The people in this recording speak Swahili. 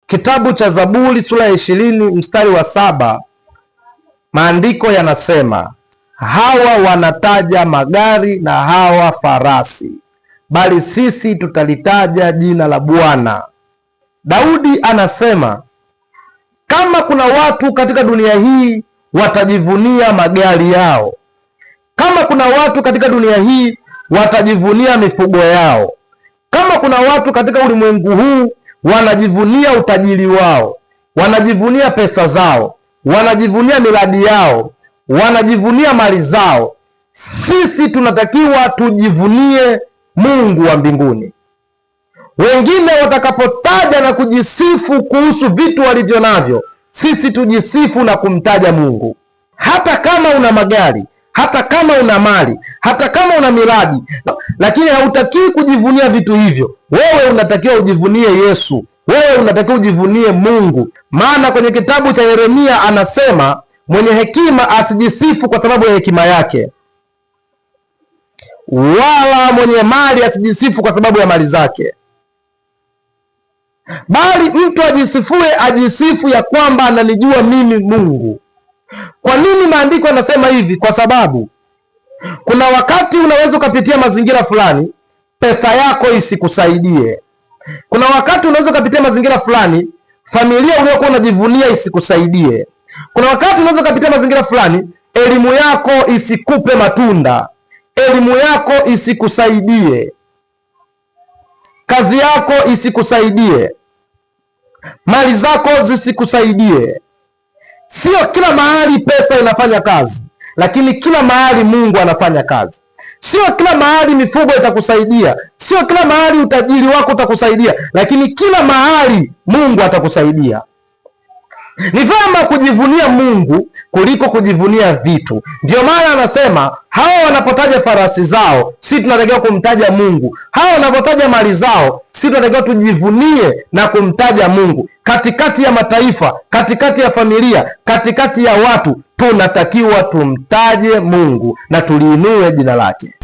Kitabu cha Zaburi sura ya 20 mstari wa 7, maandiko yanasema, hawa wanataja magari na hawa farasi, bali sisi tutalitaja jina la Bwana. Daudi anasema kama kuna watu katika dunia hii watajivunia magari yao, kama kuna watu katika dunia hii watajivunia mifugo yao, kama kuna watu katika ulimwengu huu wanajivunia utajiri wao, wanajivunia pesa zao, wanajivunia miradi yao, wanajivunia mali zao, sisi tunatakiwa tujivunie Mungu wa mbinguni. Wengine watakapotaja na kujisifu kuhusu vitu walivyo navyo, sisi tujisifu na kumtaja Mungu. Hata kama una magari, hata kama una mali, hata kama una miradi, lakini hautakiwi kujivunia vitu hivyo. Wewe unatakiwa ujivunie Yesu, wewe unatakiwa ujivunie Mungu. Maana kwenye kitabu cha Yeremia anasema, mwenye hekima asijisifu kwa sababu ya hekima yake, wala mwenye mali asijisifu kwa sababu ya mali zake, bali mtu ajisifue ajisifu ya kwamba ananijua mimi Mungu. Kwa nini maandiko yanasema hivi? Kwa sababu kuna wakati unaweza ukapitia mazingira fulani, pesa yako isikusaidie. Kuna wakati unaweza ukapitia mazingira fulani, familia uliyokuwa unajivunia isikusaidie. Kuna wakati unaweza ukapitia mazingira fulani, elimu yako isikupe matunda, elimu yako isikusaidie, kazi yako isikusaidie, mali zako zisikusaidie. Sio kila mahali pesa inafanya kazi, lakini kila mahali Mungu anafanya kazi. Sio kila mahali mifugo itakusaidia, sio kila mahali utajiri wako utakusaidia, lakini kila mahali Mungu atakusaidia. Ni vyema kujivunia Mungu kuliko kujivunia vitu. Ndio maana anasema hawa wanapotaja farasi zao, sisi tunatakiwa kumtaja Mungu. Hawa wanapotaja mali zao, sisi tunatakiwa tujivunie na kumtaja Mungu. Katikati ya mataifa, katikati ya familia, katikati ya watu, tunatakiwa tumtaje Mungu na tuliinue jina lake.